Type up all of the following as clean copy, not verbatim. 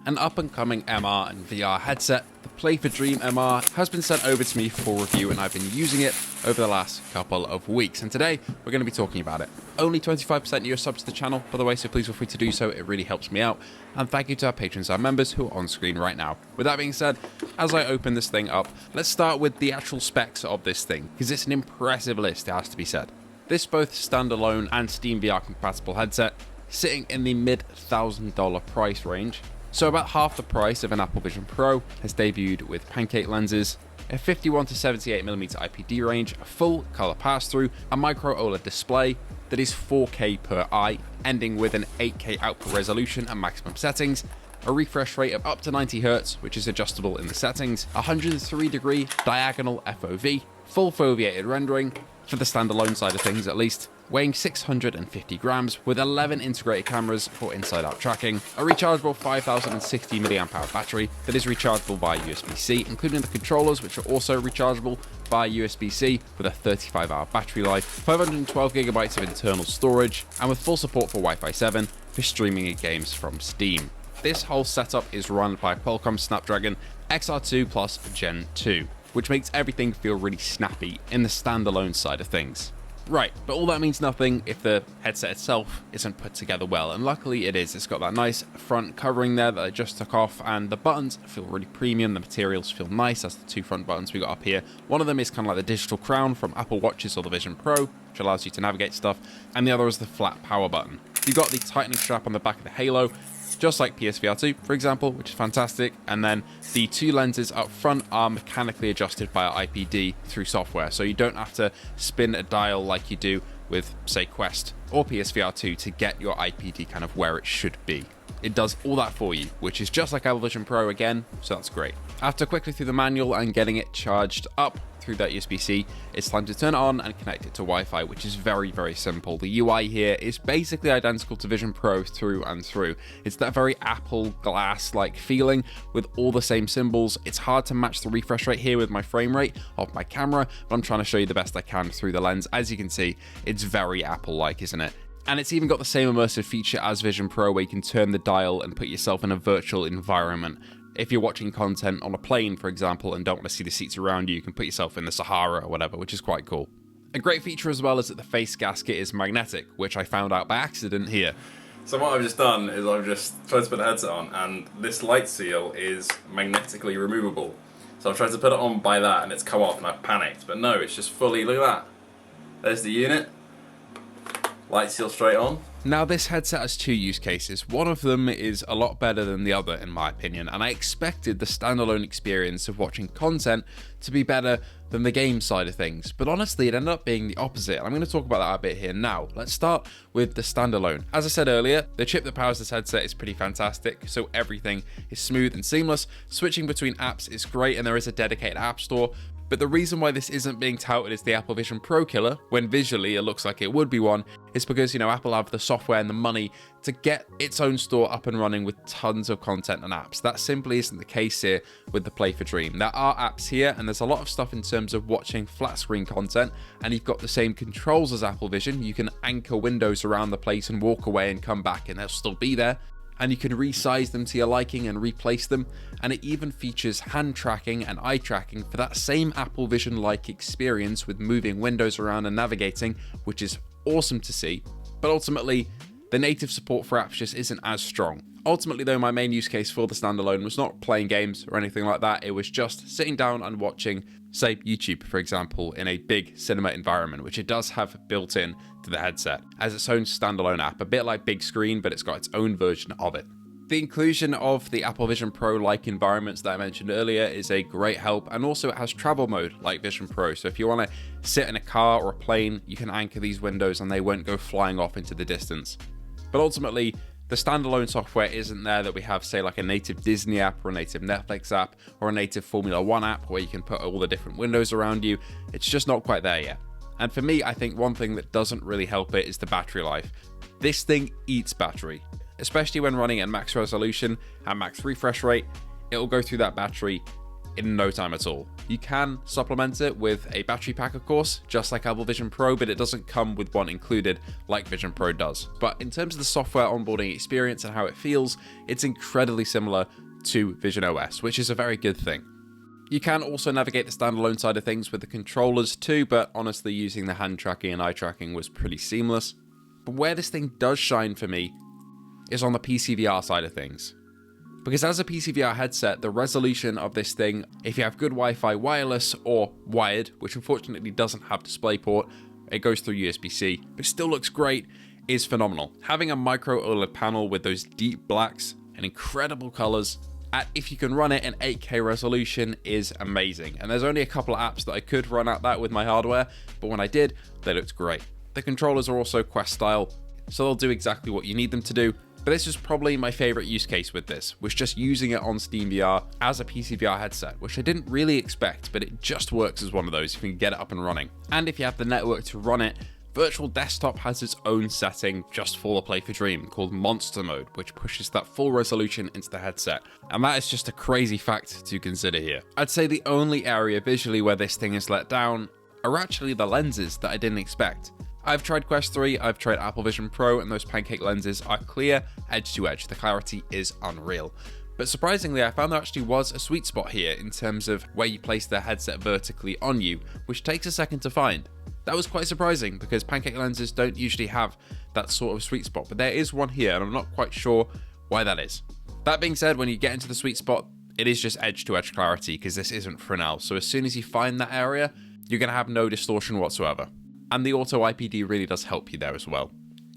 An up-and-coming MR and VR headset, the Play4Dream MR, has been sent over to me for review and I've been using it over the last couple of weeks, and today we're going to be talking about it. Only 25% of you are subs to the channel, by the way, so please feel free to do so, it really helps me out, and thank you to our patrons and members who are on screen right now. With that being said, as I open this thing up, let's start with the actual specs of this thing, because it's an impressive list, it has to be said. This both standalone and Steam VR compatible headset, sitting in the mid-$1,000 price range. So about half the price of an Apple Vision Pro, has debuted with pancake lenses, a 51 to 78mm IPD range, a full color pass-through, a micro OLED display that is 4K per eye, ending with an 8K output resolution at maximum settings, a refresh rate of up to 90Hz, which is adjustable in the settings, 103-degree diagonal FOV, full foveated rendering, for the standalone side of things at least, weighing 650 grams with 11 integrated cameras for inside-out tracking, a rechargeable 5060 mAh battery that is rechargeable via USB-C, including the controllers which are also rechargeable via USB-C with a 35-hour battery life, 512GB of internal storage, and with full support for Wi-Fi 7 for streaming games from Steam. This whole setup is run by Qualcomm Snapdragon XR2 Plus Gen 2, which makes everything feel really snappy in the standalone side of things. Right, but all that means nothing if the headset itself isn't put together well, and luckily it is. It's got that nice front covering there that I just took off, and the buttons feel really premium, the materials feel nice. That's the two front buttons we got up here. One of them is kind of like the digital crown from Apple Watches or the Vision Pro, which allows you to navigate stuff, and the other is the flat power button. You've got the tightening strap on the back of the Halo, just like PSVR 2, for example, which is fantastic, and then the two lenses up front are mechanically adjusted via IPD through software, so you don't have to spin a dial like you do with, say, Quest or PSVR 2 to get your IPD kind of where it should be. It does all that for you, which is just like Apple Vision Pro again, so that's great. After quickly through the manual and getting it charged up through that USB-C, it's time to turn it on and connect it to Wi-Fi, which is very, very simple. The UI here is basically identical to Vision Pro through and through. It's that very Apple Glass-like feeling with all the same symbols. It's hard to match the refresh rate here with my frame rate of my camera, but I'm trying to show you the best I can through the lens. As you can see, it's very Apple-like, isn't it? And it's even got the same immersive feature as Vision Pro, where you can turn the dial and put yourself in a virtual environment. If you're watching content on a plane, for example, and don't want to see the seats around you, you can put yourself in the Sahara or whatever, which is quite cool. A great feature as well is that the face gasket is magnetic, which I found out by accident here. So what I've just done is I've just tried to put the headset on, and this light seal is magnetically removable. So I've tried to put it on by that, and it's come off, and I've panicked. But no, it's just fully, look at that. There's the unit. Light seal straight on. Now this headset has two use cases. One of them is a lot better than the other in my opinion, and I expected the standalone experience of watching content to be better than the game side of things, but honestly it ended up being the opposite, and I'm going to talk about that a bit here now. Let's start with the standalone. As I said earlier, the chip that powers this headset is pretty fantastic, so everything is smooth and seamless. Switching between apps is great, and there is a dedicated app store. But the reason why this isn't being touted as the Apple Vision Pro killer, when visually it looks like it would be one, is because, Apple have the software and the money to get its own store up and running with tons of content and apps. That simply isn't the case here with the Play4Dream. There are apps here, and there's a lot of stuff in terms of watching flat screen content, and you've got the same controls as Apple Vision. You can anchor windows around the place and walk away and come back, and they'll still be there. And you can resize them to your liking and replace them, and it even features hand tracking and eye tracking for that same Apple Vision-like experience with moving windows around and navigating, which is awesome to see. But ultimately, the native support for apps just isn't as strong. Ultimately though, my main use case for the standalone was not playing games or anything like that, it was just sitting down and watching, say, YouTube, for example, in a big cinema environment, which it does have built in to the headset as its own standalone app, a bit like Big Screen, but it's got its own version of it. The inclusion of the Apple Vision Pro-like environments that I mentioned earlier is a great help, and also it has travel mode like Vision Pro, so if you want to sit in a car or a plane, you can anchor these windows and they won't go flying off into the distance. But ultimately, the standalone software isn't there that we have, say, like a native Disney app or a native Netflix app or a native Formula One app where you can put all the different windows around you. It's just not quite there yet. And for me, I think one thing that doesn't really help it is the battery life. This thing eats battery, especially when running at max resolution and max refresh rate. It'll go through that battery in no time at all. You can supplement it with a battery pack, of course, just like Apple Vision Pro, but it doesn't come with one included like Vision Pro does. But in terms of the software onboarding experience and how it feels, it's incredibly similar to Vision OS, which is a very good thing. You can also navigate the standalone side of things with the controllers too, but honestly using the hand tracking and eye tracking was pretty seamless. But where this thing does shine for me is on the PCVR side of things. Because as a PCVR headset, the resolution of this thing, if you have good Wi-Fi wireless or wired, which unfortunately doesn't have DisplayPort, it goes through USB-C, but still looks great, is phenomenal. Having a micro OLED panel with those deep blacks and incredible colors, if you can run it in 8K resolution, is amazing. And there's only a couple of apps that I could run at that with my hardware, but when I did, they looked great. The controllers are also Quest style, so they'll do exactly what you need them to do. But this is probably my favorite use case with this, was just using it on SteamVR as a PCVR headset, which I didn't really expect, but it just works as one of those if you can get it up and running. And if you have the network to run it, Virtual Desktop has its own setting just for the Play4Dream called Monster Mode, which pushes that full resolution into the headset. And that is just a crazy fact to consider here. I'd say the only area visually where this thing is let down are actually the lenses that I didn't expect. I've tried Quest 3, I've tried Apple Vision Pro, and those pancake lenses are clear edge to edge. The clarity is unreal. But surprisingly, I found there actually was a sweet spot here in terms of where you place the headset vertically on you, which takes a second to find. That was quite surprising because pancake lenses don't usually have that sort of sweet spot, but there is one here and I'm not quite sure why that is. That being said, when you get into the sweet spot, it is just edge to edge clarity because this isn't Fresnel. So as soon as you find that area, you're going to have no distortion whatsoever. And the auto IPD really does help you there as well.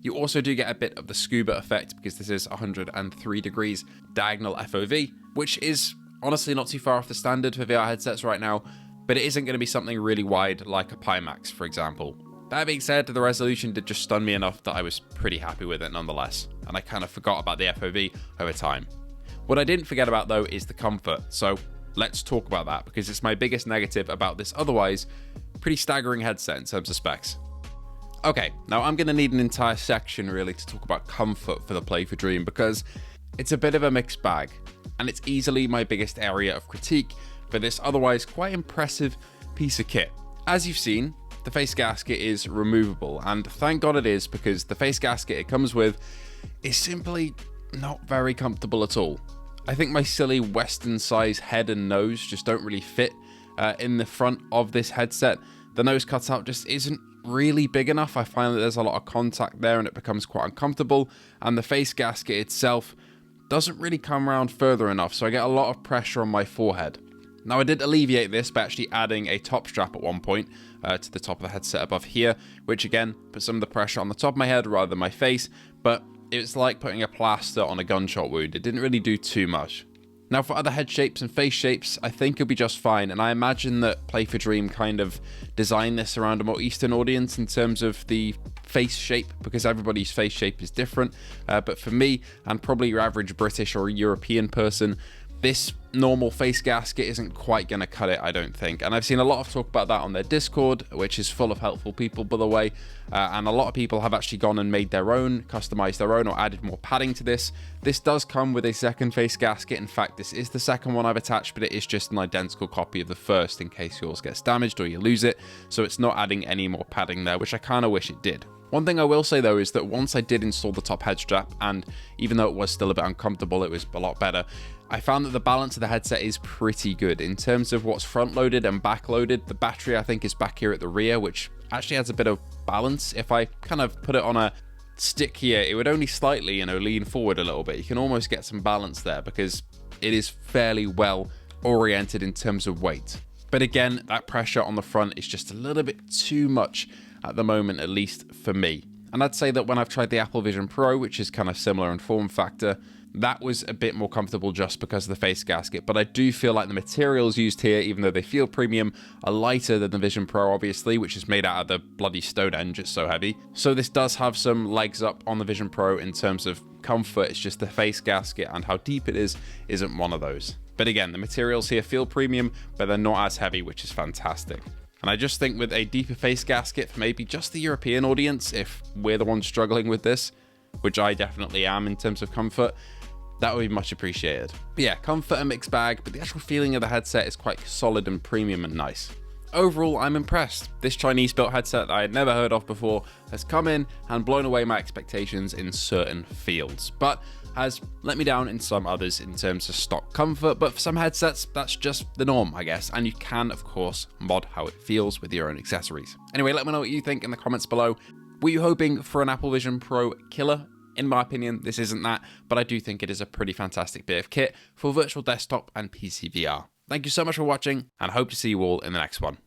You also do get a bit of the scuba effect because this is 103 degrees diagonal FOV, which is honestly not too far off the standard for VR headsets right now, but it isn't going to be something really wide like a Pimax, for example. That being said, the resolution did just stun me enough that I was pretty happy with it nonetheless, and I kind of forgot about the FOV over time. What I didn't forget about though is the comfort, so let's talk about that because it's my biggest negative about this otherwise pretty staggering headset in terms of specs. Okay, now I'm going to need an entire section really to talk about comfort for the Play4Dream because it's a bit of a mixed bag, and it's easily my biggest area of critique for this otherwise quite impressive piece of kit. As you've seen, the face gasket is removable, and thank God it is because the face gasket it comes with is simply not very comfortable at all. I think my silly Western size head and nose just don't really fit in the front of this headset. The nose cutout just isn't really big enough. I find that there's a lot of contact there and it becomes quite uncomfortable, and the face gasket itself doesn't really come around further enough, so I get a lot of pressure on my forehead. Now I did alleviate this by actually adding a top strap at one point to the top of the headset above here, which again put some of the pressure on the top of my head rather than my face, but it's like putting a plaster on a gunshot wound. It didn't really do too much. Now for other head shapes and face shapes, I think it'll be just fine, and I imagine that Play4Dream kind of designed this around a more Eastern audience in terms of the face shape, because everybody's face shape is different, but for me, and probably your average British or European person, this normal face gasket isn't quite going to cut it, I don't think. And I've seen a lot of talk about that on their Discord, which is full of helpful people, by the way. And a lot of people have actually gone and made their own, customized their own, or added more padding to this. This does come with a second face gasket. In fact, this is the second one I've attached, but it is just an identical copy of the first in case yours gets damaged or you lose it. So it's not adding any more padding there, which I kind of wish it did. One thing I will say though is that once I did install the top head strap, and even though it was still a bit uncomfortable, it was a lot better, I found that the balance of the headset is pretty good. In terms of what's front loaded and back loaded, the battery I think is back here at the rear, which actually adds a bit of balance. If I kind of put it on a stick here, it would only slightly, lean forward a little bit. You can almost get some balance there because it is fairly well oriented in terms of weight. But again, that pressure on the front is just a little bit too much at the moment, at least for me. And I'd say that when I've tried the Apple Vision Pro, which is kind of similar in form factor, that was a bit more comfortable just because of the face gasket. But I do feel like the materials used here, even though they feel premium, are lighter than the Vision Pro, obviously, which is made out of the bloody Stonehenge. It's so heavy. So this does have some legs up on the Vision Pro in terms of comfort. It's just the face gasket and how deep it is isn't one of those. But again, the materials here feel premium, but they're not as heavy, which is fantastic. And I just think with a deeper face gasket for maybe just the European audience, if we're the ones struggling with this, which I definitely am in terms of comfort, that would be much appreciated. But yeah, comfort a mixed bag, but the actual feeling of the headset is quite solid and premium and nice. Overall, I'm impressed. This Chinese-built headset that I had never heard of before has come in and blown away my expectations in certain fields, but has let me down in some others in terms of stock comfort. But for some headsets, that's just the norm, I guess, and you can, of course, mod how it feels with your own accessories. Anyway, let me know what you think in the comments below. Were you hoping for an Apple Vision Pro killer? In my opinion, this isn't that, but I do think it is a pretty fantastic bit of kit for virtual desktop and PCVR. Thank you so much for watching, and I hope to see you all in the next one.